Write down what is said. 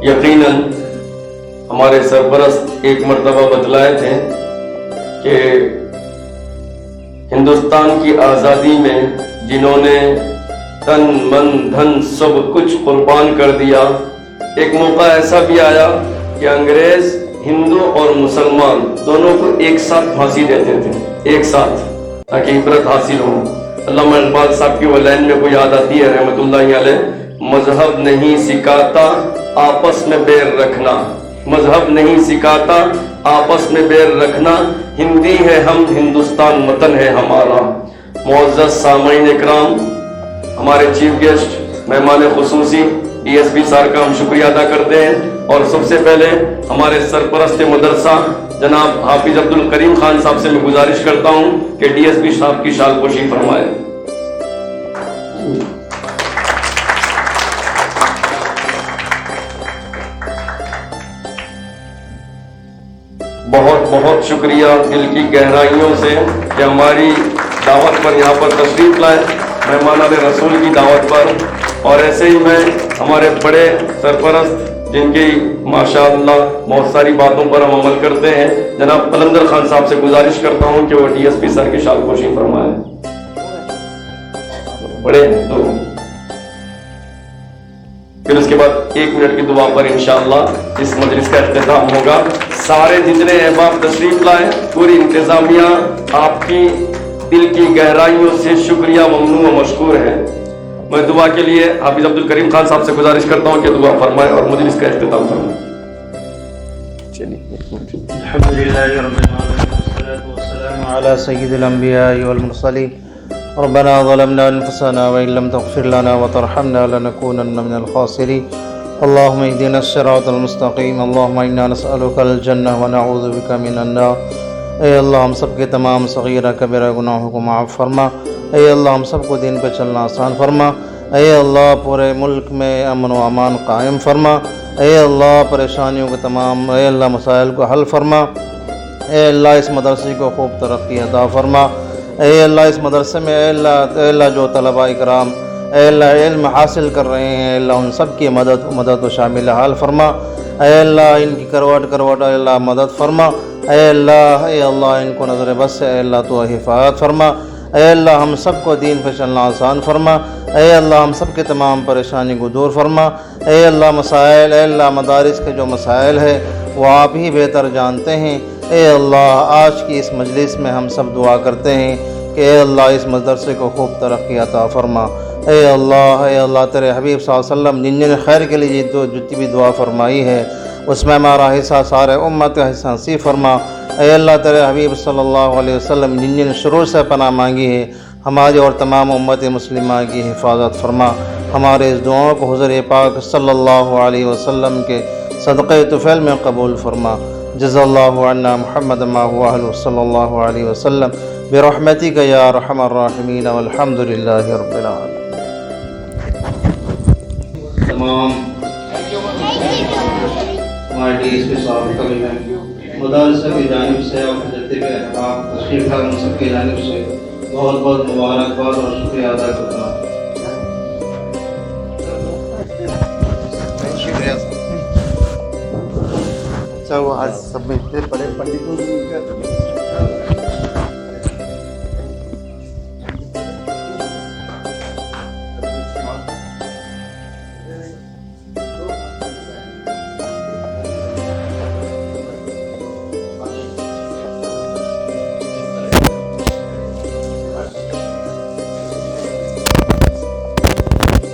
یقیناً ہمارے سرپرست ایک مرتبہ بتلائے تھے کہ ہندوستان کی آزادی میں جنہوں نے تن من دھن سب کچھ قربان کر دیا، ایک موقع ایسا بھی آیا کہ انگریز ہندو اور مسلمان دونوں کو ایک ساتھ پھانسی دیتے تھے، ایک ساتھ، تاکہ عبرت حاصل ہو۔ علامہ اقبال صاحب کی وہ لائن میں کو یاد آتی ہے رحمۃ اللہ علیہ، مذہب نہیں سکھاتا آپس میں بیر رکھنا، مذہب نہیں سکھاتا آپس میں بیر رکھنا، ہندی ہے ہم ہندوستان وطن ہے ہمارا۔ معزز سامعین اکرام، ہمارے چیف گیسٹ مہمان خصوصی ڈی ایس پی صاحب کا ہم شکریہ ادا کرتے ہیں، اور سب سے پہلے ہمارے سرپرست مدرسہ جناب حافظ عبد الکریم خان صاحب سے میں گزارش کرتا ہوں کہ ڈی ایس پی صاحب کی شال پوشی فرمائے۔ بہت بہت شکریہ دل کی گہرائیوں سے کہ ہماری دعوت پر یہاں پر تشریف لائے، مہمان رسول کی دعوت پر۔ اور ایسے ہی میں ہمارے بڑے سرپرست جن کی ماشاءاللہ بہت ساری باتوں پر ہم عمل کرتے ہیں، جناب قلندر خان صاحب سے گزارش کرتا ہوں کہ وہ ڈی ایس پی سر کی شال پوشی فرمائے۔ بڑے تو پھر اس کے بعد 1 منٹ کی دعا پر انشاءاللہ اس مجلس کا اختتام ہوگا۔ سارے جتنے احباب تشریف لائے، پوری انتظامیہ آپ کی دل کی گہرائیوں سے شکریہ ممنون و مشکور ہے۔ میں دعا کے لیے حافظ عبد الکریم خان صاحب سے گزارش کرتا ہوں کہ دعا فرمائے اور مجلس کا اختتام فرمائے۔ الحمدللہ رب العالمین والصلاة والسلام علی سید الانبیاء والمرسلین ربنا ظلمنا انفسنا وان لم تغفر لنا وترحمنا لنكونن من الخاسرین اللهم اهدنا الصراط المستقیم اللهم انا نسألك الجنہ ونعوذ بک من النار۔ اے اللہ ہم سب کے تمام صغیرہ کبیرہ گناہوں کو معاف فرما۔ اے اللہ ہم سب کو دین پہ چلنا آسان فرما۔ اے اللہ پورے ملک میں امن و امان قائم فرما۔ اے اللہ پریشانیوں کے تمام اے اللہ مسائل کو حل فرما۔ اے اللہ اس مدرسے کو خوب ترقی عطا فرما۔ اے اللہ اس مدرسے میں اے اللہ جو طلباء کرام اے اللہ علم حاصل کر رہے ہیں، اے اللہ ان سب کی مدد و شامل حال فرما۔ اے اللہ ان کی کروٹ اے اللہ مدد فرما۔ اے اللہ ان کو نظر بس سے اے اللہ تو حفاظت فرما۔ اے اللہ ہم سب کو دین پہ چلنا آسان فرما۔ اے اللہ ہم سب کے تمام پریشانی کو دور فرما۔ اے اللہ مسائل اے اللہ مدارس کے جو مسائل ہے وہ آپ ہی بہتر جانتے ہیں۔ اے اللہ آج کی اس مجلس میں ہم سب دعا کرتے ہیں کہ اے اللہ اس مدرسے کو خوب ترقی عطا فرما۔ اے اللہ تیرے حبیب صلی اللہ علیہ وسلم جن جن خیر کے لیے جتنی بھی دعا فرمائی ہے اس میں ہمارا حصہ سارے امت کا حصہ نصیب فرما۔ اے اللہ تیرے حبیب صلی اللہ علیہ وسلم جن جن شرور سے پناہ مانگی ہے ہماری اور تمام امت مسلمہ کی حفاظت فرما۔ ہمارے اس دعاؤں کو حضور پاک صلی اللہ علیہ وسلم کے صدقہ طفیل میں قبول فرما۔ جزا اللہ عنا محمد ما هو اہلہ صلی اللہ علیہ وسلم برحمتک یا ارحم الراحمین والحمد للہ رب العالمین۔ تمام ہمارے ڈی ایس پی صاحب کا بھی مدرسہ کی جانب سے اور جتنے بھی احباب تشریف لائے ان سب کی جانب سے بہت بہت مبارکباد اور شکریہ ادا کرتا ہوں۔ شکریہ صاحب۔ وہ آج سب میں بڑے پنڈتوں